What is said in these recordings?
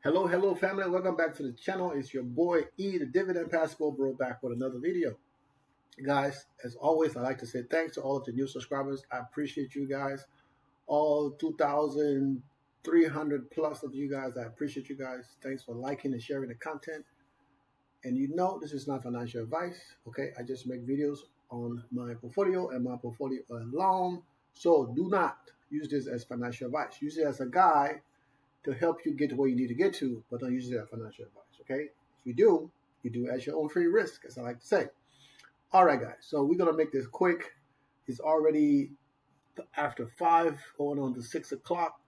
Hello, family. Welcome back to the channel. It's your boy E, the Dividend Passport Bro, back with another video. Guys, as always, I'd like to say thanks to all of the new subscribers. I appreciate you guys. All 2,300 plus of you guys. I appreciate you guys. Thanks for liking and sharing the content. And you know, this is not financial advice. Okay, I just make videos on my portfolio and my portfolio alone. So do not use this as financial advice. Use it as a guide to help you get to where you need to get to, but don't use it as financial advice. Okay? If you do at your own free risk, as I like to say. All right, guys. So we're gonna make this quick. It's already after 5, going on to 6 o'clock,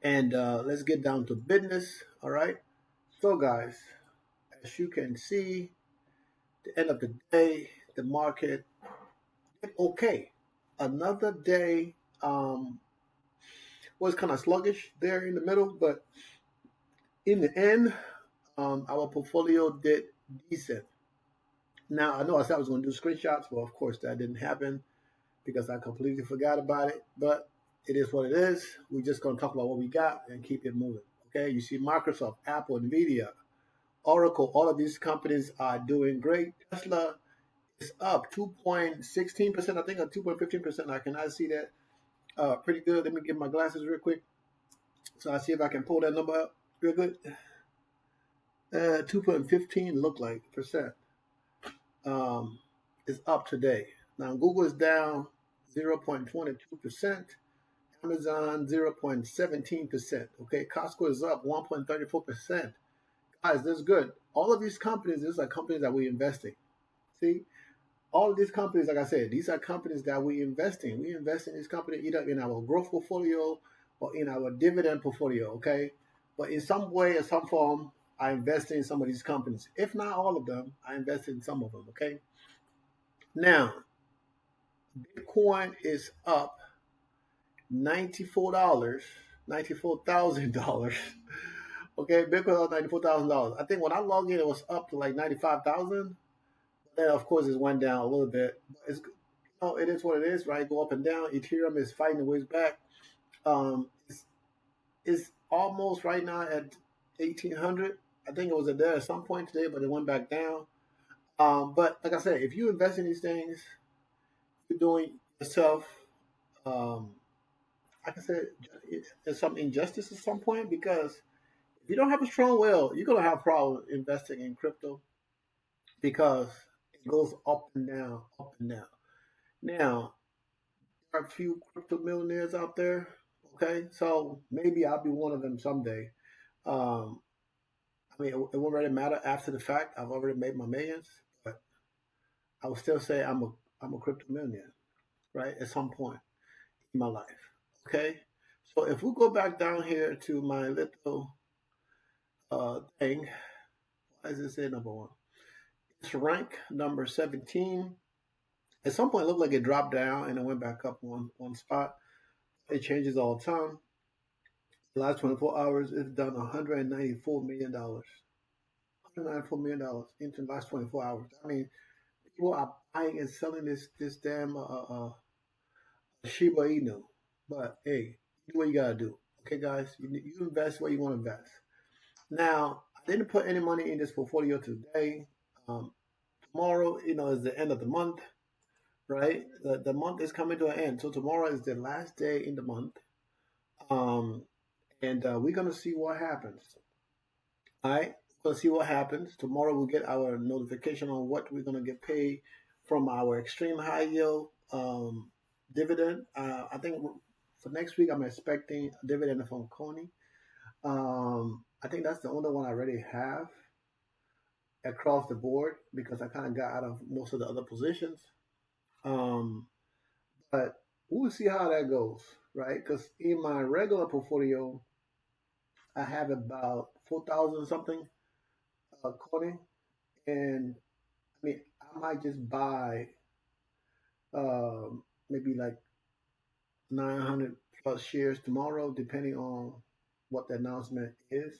and let's get down to business. All right. So, guys, as you can see, the end of the day, the market did okay. Another day was kind of sluggish there in the middle, but in the end, our portfolio did decent. Now, I know I said I was going to do screenshots. Well, of course, that didn't happen because I completely forgot about it. But it is what it is. We're just going to talk about what we got and keep it moving. Okay. You see Microsoft, Apple, Nvidia, Oracle, all of these companies are doing great. Tesla is up 2.16%, I think, or 2.15%. I cannot see that. Pretty good. Let me get my glasses real quick. So I see if I can pull that number up real good. 2.15 look like percent. Is up today. Now Google is down 0.22%, Amazon 0.17%. Okay, Costco is up 1.34%. Guys, that's good. All of these companies, these are companies that we invest in. See, all of these companies, like I said, these are companies that we invest in. We invest in these companies either in our growth portfolio or in our dividend portfolio. Okay, but in some way or some form, I invest in some of these companies. If not all of them, I invest in some of them. Okay. Now, Bitcoin is up $94, $94,000. Okay, Bitcoin up $94,000. I think when I logged in, it was up to like 95,000. Then of course it went down a little bit. It is what it is, right? Go up and down. Ethereum is fighting the ways back. It's almost right now at 1,800. I think it was there at some point today, but it went back down. But like I said, if you invest in these things, you're doing yourself um, like I said, there's some injustice at some point because if you don't have a strong will, you're gonna have problems investing in crypto because it goes up and down, up and down. Now, there are a few crypto millionaires out there. Okay, so maybe I'll be one of them someday. Um, I mean, it won't really matter after the fact. I've already made my millions, but I would still say I'm a crypto millionaire, right? At some point in my life. Okay, so if we go back down here to my little thing. Why does it say number one? It's rank number 17. At some point, it looked like it dropped down and it went back up one spot. It changes all the time. The last 24 hours, it's done $194 million. $194 million into the last 24 hours. I mean, people are buying and selling this damn Shiba Inu. But hey, do what you gotta do. Okay, guys, you invest where you want to invest. Now, I didn't put any money in this portfolio today. Um, Tomorrow, is the end of the month, right? The month is coming to an end. So tomorrow is the last day in the month. Um, and we're going to see what happens. All right. We'll see what happens. Tomorrow we'll get our notification on what we're going to get paid from our extreme high yield dividend. I think for next week, I'm expecting a dividend from Coney. I think that's the only one I already have across the board because I kind of got out of most of the other positions. Um, but we'll see how that goes, right? Because in my regular portfolio, I have about 4,000 something coin, and I mean, I might just buy maybe like 900 plus shares tomorrow, depending on what the announcement is.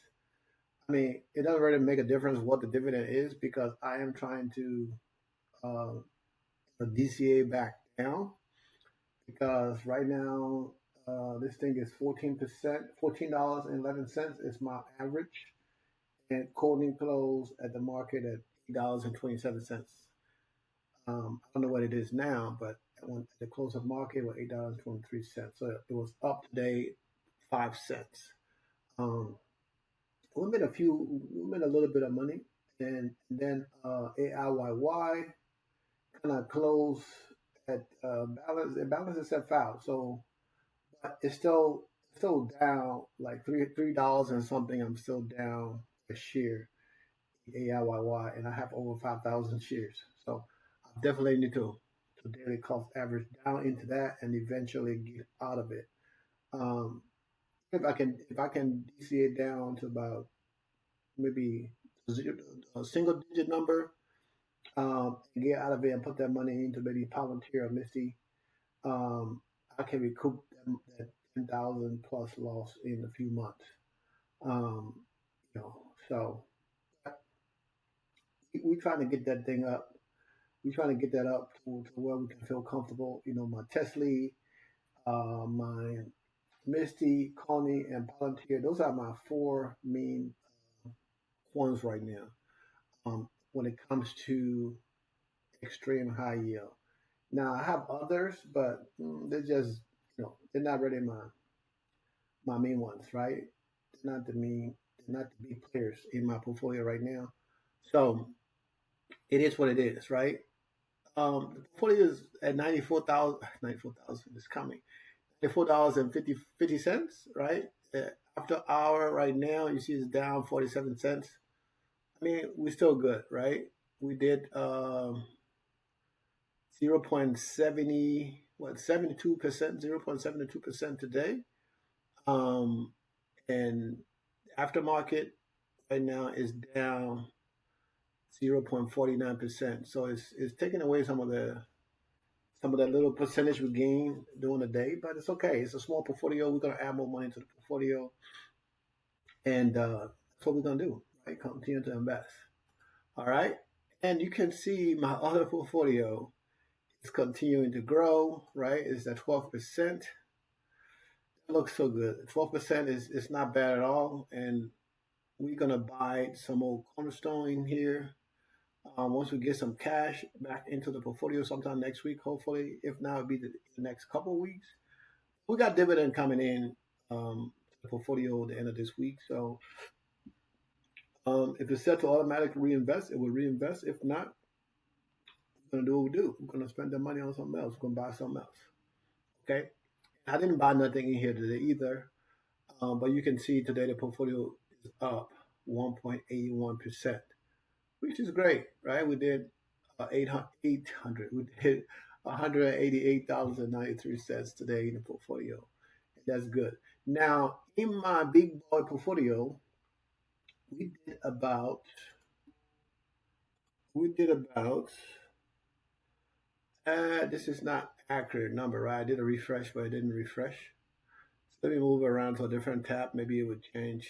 I mean, it doesn't really make a difference what the dividend is because I am trying to uh, DCA back down because right now This thing is 14%, $14.11 is my average, and closing close at the market at $8.27. I don't know what it is now, but at the close of market was $8.23. So it was up today 5 cents. Um, we made a little bit of money, and then AIYY kind of closed at balance. It balances itself out, so but it's still down like $3 and something. I'm still down a share AIYY, and I have over 5,000 shares. So I definitely need to daily cost average down into that and eventually get out of it. Um, if I can DC it down to about maybe zero, a single digit number, and get out of it and put that money into maybe Palantir or Misty, um, I can recoup that 10,000 plus loss in a few months. Um, so we trying to get that thing up. We trying to get that up to where we can feel comfortable. My Tesla, my Misty, Connie, and Palantir. Those are my four main ones right now. When it comes to extreme high yield. Now I have others, but they're just they're not really my main ones, right? They're not the big players in my portfolio right now. So it is what it is, right? The portfolio is at 94,000. 94,000 is coming. $94 and 50 cents, right? After hour right now, you see it's down 47 cents. I mean, we're still good, right? We did 0.70, what, 72%, 0.72% today. Um, and aftermarket right now is down 0.49%. So it's taking away some of that little percentage we gain during the day, but it's okay. It's a small portfolio. We're gonna add more money to the portfolio, and that's what we're gonna do. Right? Continue to invest. All right. And you can see my other portfolio is continuing to grow. Right? It's at 12%. It looks so good. 12% is not bad at all, and we're gonna buy some old cornerstone in here. Once we get some cash back into the portfolio sometime next week, hopefully. If not, it'll be the next couple of weeks. We got dividend coming in to the portfolio at the end of this week. So if it's set to automatically reinvest, it will reinvest. If not, we're gonna do what we do. We're gonna spend the money on something else. We're gonna buy something else. Okay. I didn't buy nothing in here today either. But you can see today the portfolio is up 1.81%, which is great, right? We did 800. We did $188.93 today in the portfolio. That's good. Now, in my big boy portfolio, we did about we did about this is not accurate number, right? I did a refresh, but it didn't refresh. So let me move around to a different tab. Maybe it would change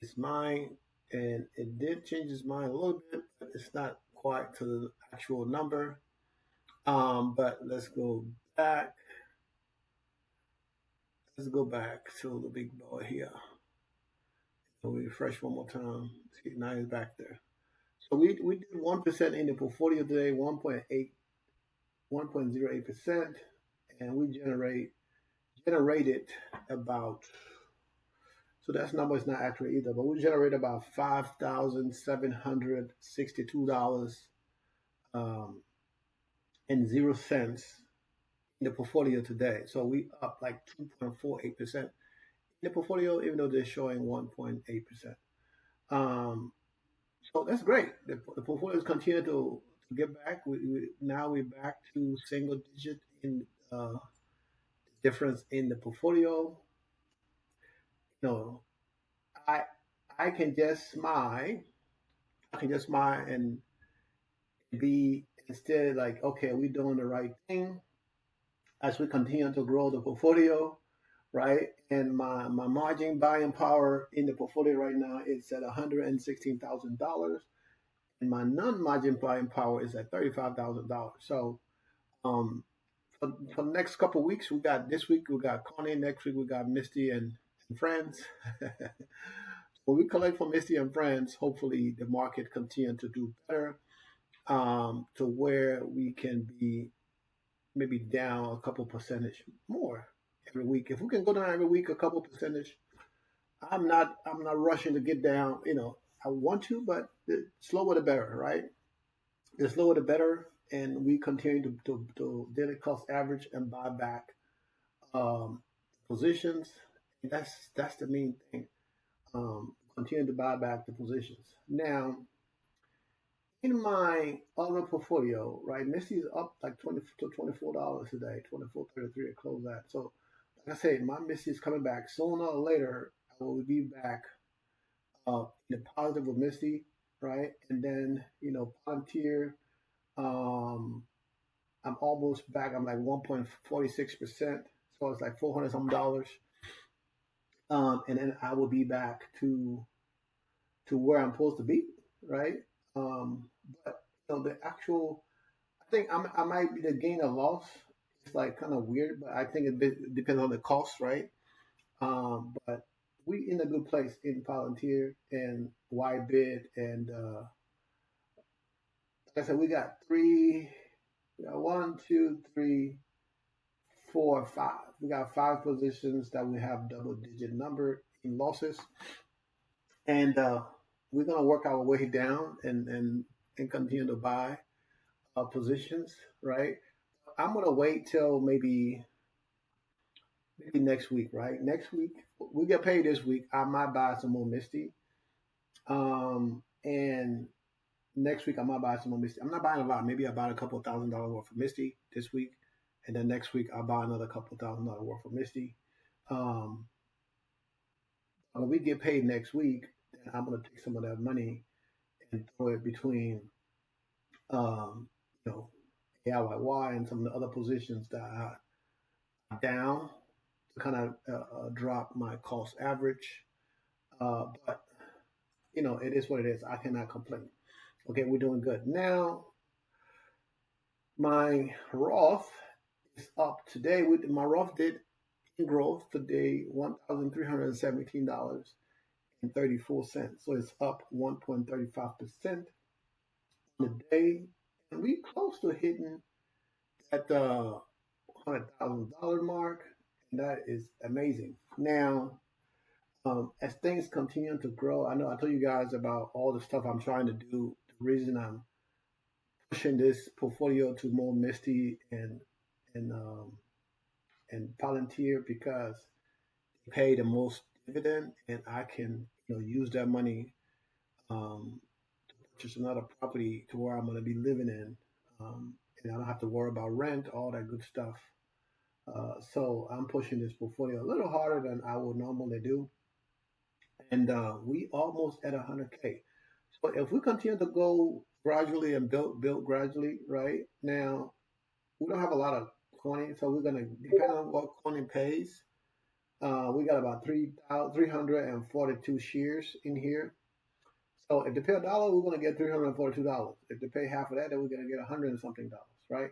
its mind, and it did change its mind a little bit, but it's not quite to the actual number. But let's go back. Let's go back to the big boy here. So we refresh one more time. See, now he's back there. So we did 1% in the portfolio today, 1.08%, and we generated about, so that number is not accurate either, but we generated about $5,762 and 0 cents in the portfolio today. So we up like 2.48% in the portfolio, even though they're showing 1.8%. Um, so that's great. The portfolio is continuing to get back. Now we're back to single digit in difference in the portfolio. No, I I can just smile. I can just smile and be instead like, okay, we're doing the right thing as we continue to grow the portfolio, right? And my margin buying power in the portfolio right now is at $116,000, and my non-margin buying power is at $35,000. So um, for the next couple of weeks, we got this week we got Connie, next week we got Misty and friends. When we collect from Misty and friends, hopefully the market continue to do better, to where we can be maybe down a couple percentage more every week. If we can go down every week a couple percentage, I'm not rushing to get down. I want to, but the slower the better, right? The slower the better, and we continue to daily cost average and buy back um, positions. That's the main thing. Continue to buy back the positions. Now, in my other portfolio, right, Misty's up like $24 today, 24.33 at close that. So, like I say, my Misty's coming back sooner or later. I will be back in the positive with Misty, right, and then Palantir. Um, I'm almost back. I'm like 1.46%, so it's like 400 some dollars. And then I will be back to where I'm supposed to be, right? But the actual, I think I might be the gain or loss. It's like kind of weird, but I think it depends on the cost, right? But we in a good place in Palantir and Bid, and like I said, we got three, we got one, two, three, four, five. We got five positions that we have double digit number in losses, and we're gonna work our way down and continue to buy positions, right? I'm gonna wait till maybe next week, right? Next week we get paid this week. I might buy some more Misty, and next week I might buy some more Misty. I'm not buying a lot. Maybe I buy a couple $1,000 worth of Misty this week, and then next week I'll buy another couple $1,000 worth of Misty. Um, when we get paid next week, then I'm gonna take some of that money and throw it between um, you know AIYY and some of the other positions that are down to kind of drop my cost average. But it is what it is. I cannot complain. Okay, we're doing good now. My Roth is up today. With my Roth did in growth today, $1,317.34. So it's up 1.35% on the day, and we close to hitting at the $100,000 mark, and that is amazing. Now, as things continue to grow, I know I told you guys about all the stuff I'm trying to do. The reason I'm pushing this portfolio to more Misty and um, and Palantir, because they pay the most dividend, and I can use that money to purchase another property to where I'm going to be living in, and I don't have to worry about rent, all that good stuff. So I'm pushing this portfolio a little harder than I would normally do, and we almost at 100K. So if we continue to go gradually and build gradually, right now we don't have a lot of coin, so we're gonna depend on what coin pays. We got about 342 shares in here. So if they pay a dollar, we're gonna get $342. If they pay half of that, then we're gonna get 100 and something dollars, right?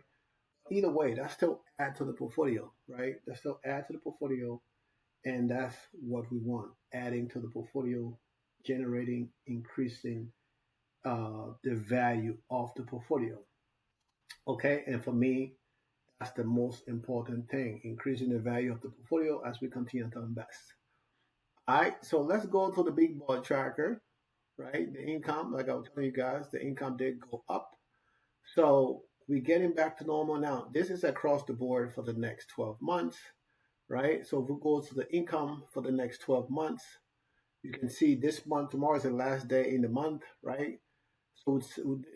Either way, that still add to the portfolio, right? That still add to the portfolio, and that's what we want: adding to the portfolio, generating, increasing the value of the portfolio. Okay, and for me, that's the most important thing: increasing the value of the portfolio as we continue to invest. All right, so let's go to the big boy tracker, right? The income, like I was telling you guys, the income did go up. So we're getting back to normal now. This is across the board for the next 12 months, right? So if we go to the income for the next 12 months, you can see this month, tomorrow is the last day in the month, right? So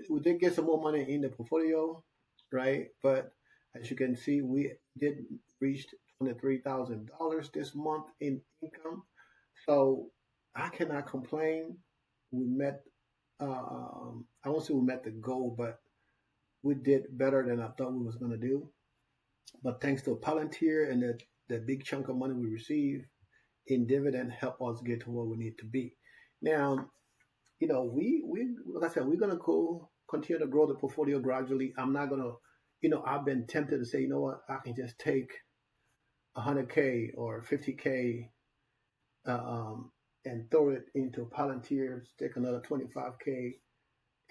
we did get some more money in the portfolio, right? But as you can see, we did reach $23,000 this month in income. So I cannot complain. We met, I won't say we met the goal, but we did better than I thought we was going to do. But thanks to Palantir and the big chunk of money we received in dividend help us get to where we need to be. Now, we like I said, we're gonna continue to grow the portfolio gradually. I'm not gonna I've been tempted to say, you know what, I can just take 100K or 50K, uh, um, and throw it into Palantir, take another 25K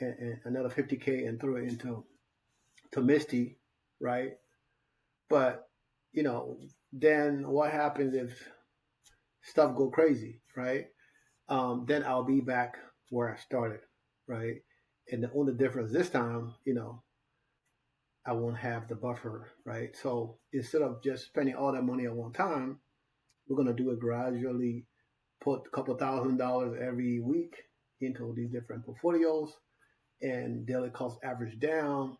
and another 50K and throw it into Misty, right? But you know, then what happens if stuff go crazy, right? Then I'll be back where I started, right? And the only difference this time, I won't have the buffer, right? So instead of just spending all that money at one time, we're gonna do it gradually. Put a couple $1,000 every week into these different portfolios, and daily cost average down,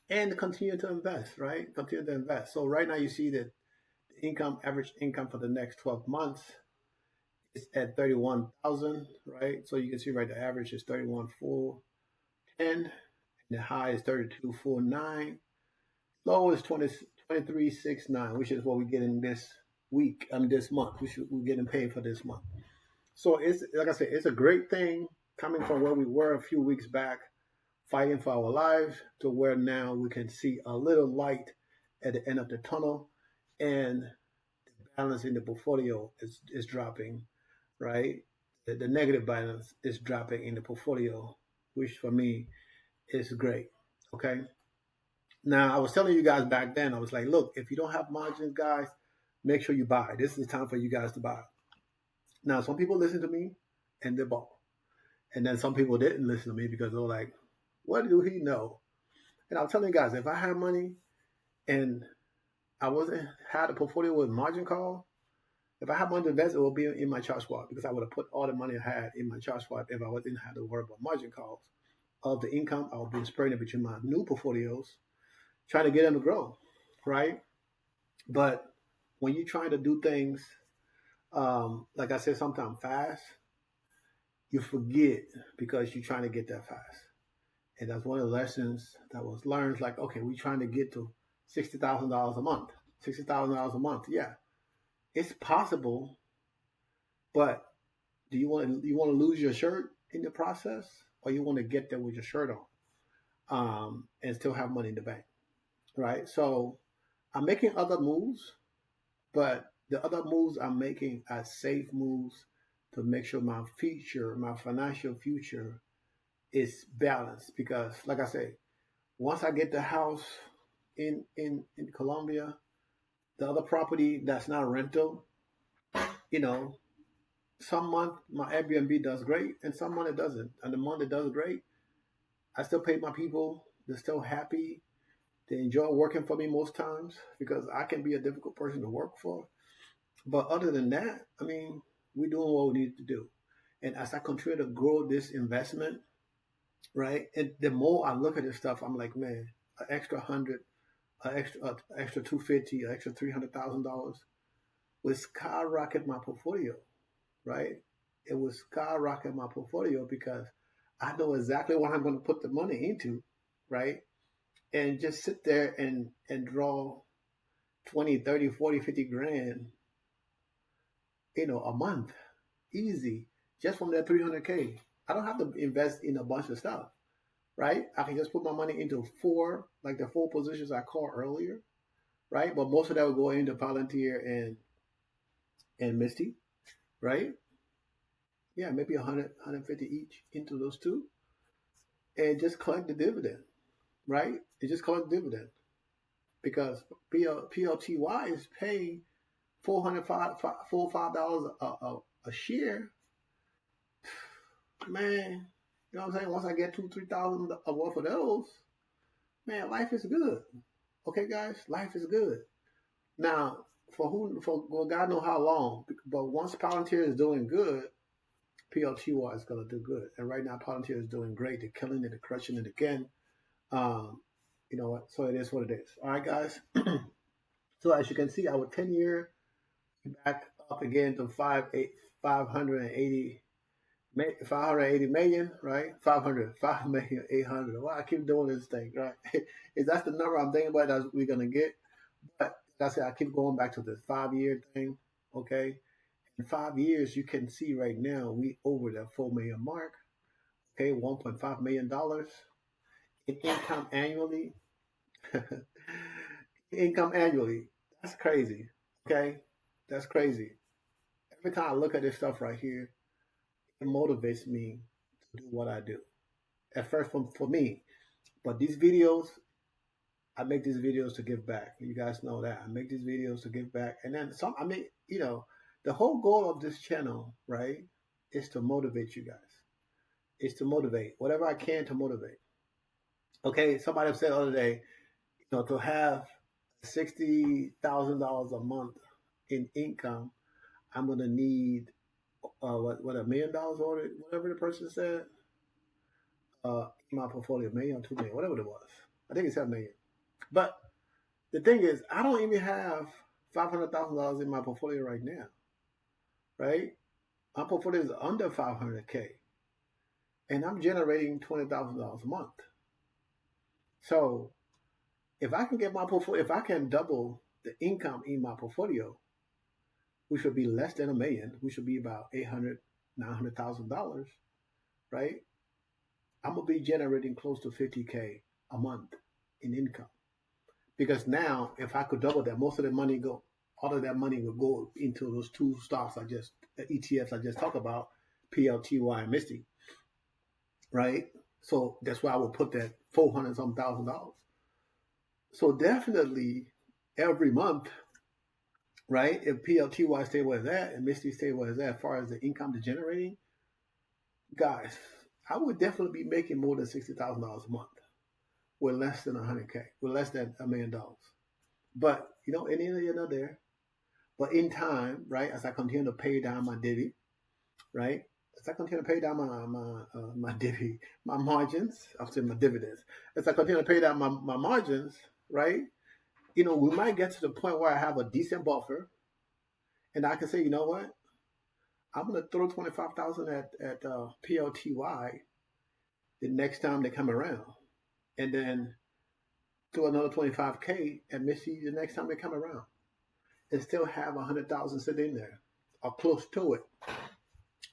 and continue to invest, right? Continue to invest. So right now you see that the average income for the next 12 months is at 31,000, right? So you can see right the average is 31,410, and the high is 32,409. Low is 23,609, which is what we get in this week, this month. We're getting paid for this month. So it's like I said, it's a great thing coming from where we were a few weeks back, fighting for our lives, to where now we can see a little light at the end of the tunnel, and the balance in the portfolio is dropping, right? The negative balance is dropping in the portfolio, which for me is great. Okay. Now, I was telling you guys back then, I was like, look, if you don't have margins, guys, make sure you buy. This is the time for you guys to buy. Now, some people listen to me and they bought. And then some people didn't listen to me because they were like, what do he know? And I'm telling you guys, if I had money and I wasn't had a portfolio with margin call, if I had money to invest, it would be in my charge swap, because I would have put all the money I had in my charge swap if I didn't have to worry about margin calls. Of the income, I would be spreading it between my new portfolios, trying to get them to grow, right? But when you're trying to do things, like I said, sometimes fast, you forget because you're trying to get that fast. And that's one of the lessons that was learned. Like, okay, we're trying to get to $60,000 a month. $60,000 a month, yeah, it's possible. But do you want to lose your shirt in the process, or you want to get there with your shirt on, and still have money in the bank, right? So I'm making other moves, but the other moves I'm making are safe moves to make sure my financial future is balanced. Because, like I say, once I get the house in Colombia, the other property that's not rental, you know, some month my Airbnb does great, and some month it doesn't. And the month it does great, I still pay my people. They're still happy. They enjoy working for me most times, because I can be a difficult person to work for. But other than that, I mean, we're doing what we need to do. And as I continue to grow this investment, right, and the more I look at this stuff, I'm like, man, an extra 100, extra 250, an extra $300,000 would skyrocket my portfolio, right? It would skyrocket my portfolio because I know exactly what I'm going to put the money into, right? And just sit there and draw 20, 30, 40, 50 grand, a month, easy, just from that 300K. I don't have to invest in a bunch of stuff, right? I can just put my money into four, like the four positions I called earlier, right? But most of that will go into Palantir and Misty, right? Yeah, maybe 100, 150 each into those two, and just collect the dividend, right? And just collect dividend, because PLTY is paying $405 a share, man. You know what I'm saying? Once I get 2, 3 thousand worth of those, man, life is good. Okay, guys, life is good. Now, for well, God know how long, but once Palantir is doing good, PLTY is gonna do good. And right now, Palantir is doing great. They're killing it, they're crushing it again. Um, you know what? So it is what it is. All right, guys. So as you can see, our 10-year back up again to 580 580 million, right? 500, 5,800,000. Why I keep doing this thing, right? Is that's the number I'm thinking about that we're gonna get? But like I said, I keep going back to this 5-year thing. Okay, in 5 years, you can see right now we over the 4 million mark. Okay, $1.5 million in income annually. Income annually. That's crazy. Okay? That's crazy. Every time I look at this stuff right here, it motivates me to do what I do. At first, for me, but these videos, I make these videos to give back. You guys know that. I make these videos to give back. And then some, I mean, the whole goal of this channel, right, is to motivate you guys. Is to motivate whatever I can to motivate. Okay, somebody said the other day, to have $60,000 a month in income, I'm gonna need what $1 million or whatever the person said. In my portfolio, 1 million, 2 million, whatever it was. I think it said 1 million. But the thing is, I don't even have $500,000 in my portfolio right now, right? My portfolio is under 500K, and I'm generating $20,000 a month. So if I can get my portfolio, if I can double the income in my portfolio, which would be less than 1 million, which would be about 800, $900,000, right? I'm gonna be generating close to 50K a month in income. Because now, if I could double that, most of the money go, all of that money will go into those two stocks ETFs I just talked about, PLTY and Misty, right? So that's why I would put that 400 some $1,000. So definitely every month, right? If PLTY stay where it's at and Misty stay where it's at, as far as the income they're generating, guys, I would definitely be making more than $60,000 a month with less than 100K, with less than $1 million. But any of you are not there. But in time, right, as I continue to pay down my divvy, right, as I continue to pay down my divvy, my margins, I'll say my dividends. As I continue to pay down my margins, right, we might get to the point where I have a decent buffer, and I can say, you know what, I'm gonna throw 25,000 at PLTY the next time they come around, and then throw another 25K at Missy the next time they come around, and still have 100,000 sitting there or close to it,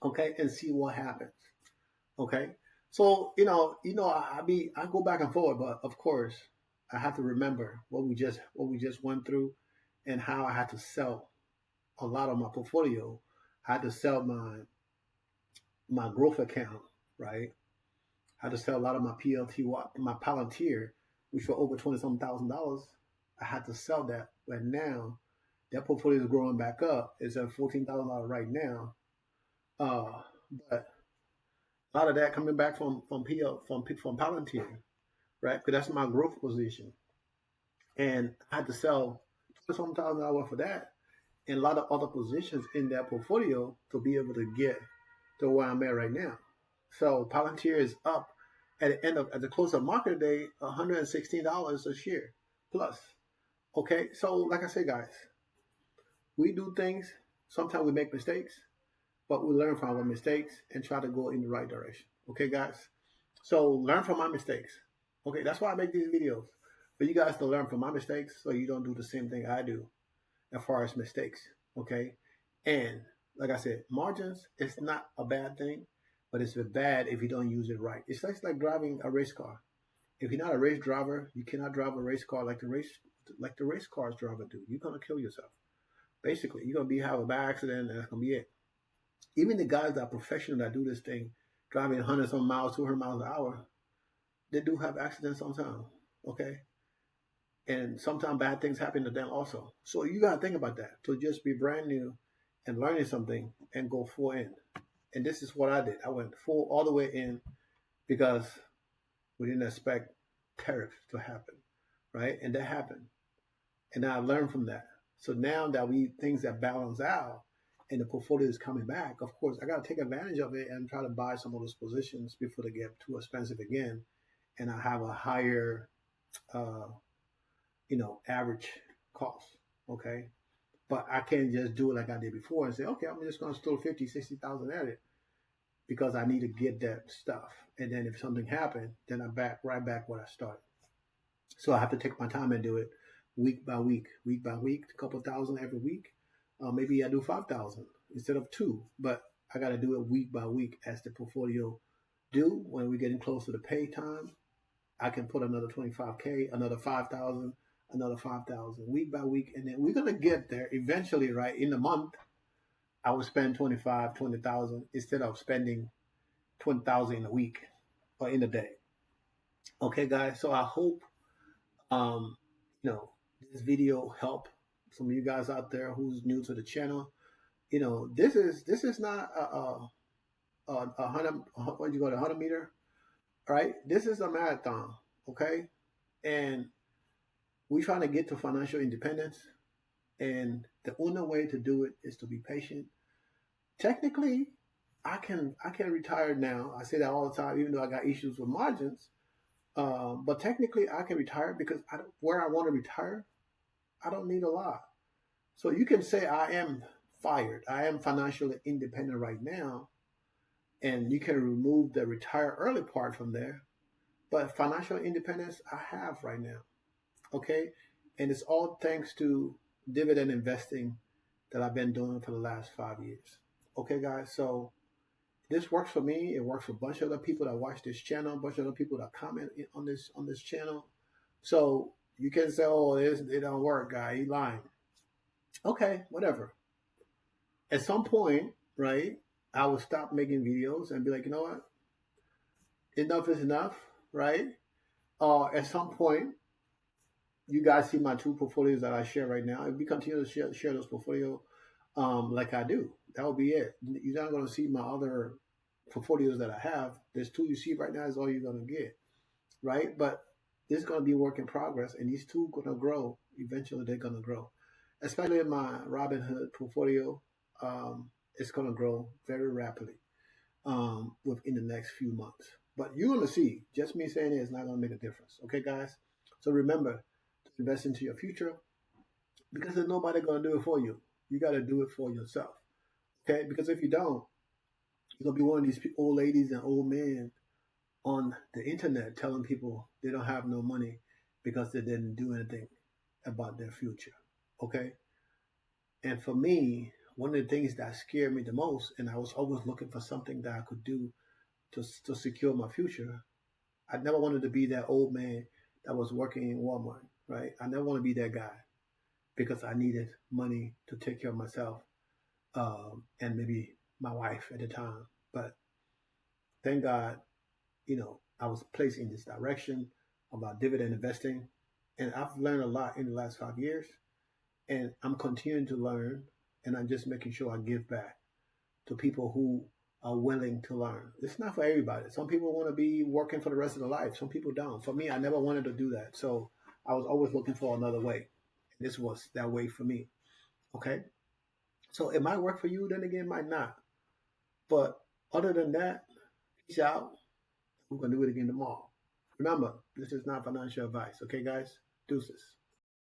okay, and see what happens, okay. So I go back and forward, but of course I have to remember what we just went through, and how I had to sell a lot of my portfolio. I had to sell my growth account, right? I had to sell a lot of my PLT, my Palantir, which were over 20 some $1,000. I had to sell that, but now that portfolio is growing back up. It's at $14,000 right now. But a lot of that coming back from Palantir, right? Because that's my growth position, and I had to sell $20,000 worth of that, and a lot of other positions in that portfolio to be able to get to where I'm at right now. So Palantir is up at the close of market day, $116 a share plus. Okay, so like I said, guys, we do things. Sometimes we make mistakes, but we learn from our mistakes and try to go in the right direction. Okay, guys. So learn from my mistakes. Okay, that's why I make these videos, for you guys to learn from my mistakes, so you don't do the same thing I do as far as mistakes. Okay, and like I said, margins is not a bad thing, but it's bad if you don't use it right. It's like driving a race car. If you're not a race driver, you cannot drive a race car like the race cars driver do. You're gonna kill yourself. Basically, you're gonna have a bad accident, and that's gonna be it. Even the guys that are professional that do this thing, driving 100 some miles, 200 miles an hour, they do have accidents sometimes. Okay, and sometimes bad things happen to them also. So you gotta think about that. To just be brand new and learning something and go full in. And this is what I did. I went full all the way in because we didn't expect tariffs to happen, right? And that happened. And I learned from that. So now that things that balance out and the portfolio is coming back, of course, I got to take advantage of it and try to buy some of those positions before they get too expensive again. And I have a higher, average cost. Okay. But I can't just do it like I did before and say, okay, I'm just going to throw 50, 60,000 at it because I need to get that stuff. And then if something happened, then I'm right back where I started. So I have to take my time and do it week by week, a couple thousand every week. Maybe I do 5,000 instead of 2, but I got to do it week by week as the portfolio do when we're getting close to the pay time. I can put another 25K, another 5,000, another 5,000 week by week. And then we're going to get there eventually, right? In a month, I would spend 20,000 instead of spending 20,000 in a week or in a day. Okay, guys. So I hope, um, you know, this video help some of you guys out there who's new to the channel. This is not a hundred, what you go to 100 meter, right? This is a marathon, okay? And we're trying to get to financial independence, and the only way to do it is to be patient. Technically, I can retire now. I say that all the time, even though I got issues with margins. But technically, I can retire because where I want to retire, I don't need a lot. So you can say I am fired. I am financially independent right now, and you can remove the retire early part from there. But financial independence, I have right now. Okay, and it's all thanks to dividend investing that I've been doing for the last 5 years. Okay, guys, so this works for me. It works for a bunch of other people that watch this channel, a bunch of other people that comment on this channel. So you can say, "Oh, it don't work, guy. You lying." Okay, whatever. At some point, right, I will stop making videos and be like, you know what? Enough is enough, right? At some point, you guys see my two portfolios that I share right now. If we continue to share those portfolio like I do, that will be it. You're not going to see my other portfolios that I have. There's two you see right now is all you're going to get, right? But this is going to be a work in progress, and these two are going to grow. Eventually, they're going to grow. Especially in my Robinhood portfolio, it's going to grow very rapidly within the next few months. But you're going to see, just me saying it is not going to make a difference. Okay, guys? So remember to invest into your future because there's nobody going to do it for you. You got to do it for yourself. Okay? Because if you don't, you're going to be one of these old ladies and old men on the internet telling people they don't have no money because they didn't do anything about their future. Okay? And for me, one of the things that scared me the most, and I was always looking for something that I could do to secure my future. I never wanted to be that old man that was working in Walmart, right? I never want to be that guy because I needed money to take care of myself and maybe my wife at the time. But thank God, I was placed in this direction about dividend investing. And I've learned a lot in the last 5 years. And I'm continuing to learn. And I'm just making sure I give back to people who are willing to learn. It's not for everybody. Some people want to be working for the rest of their life. Some people don't. For me, I never wanted to do that. So I was always looking for another way. And this was that way for me. Okay. So it might work for you, then again, it might not. But other than that, peace out. We're going to do it again tomorrow. Remember, this is not financial advice. Okay, guys? Deuces.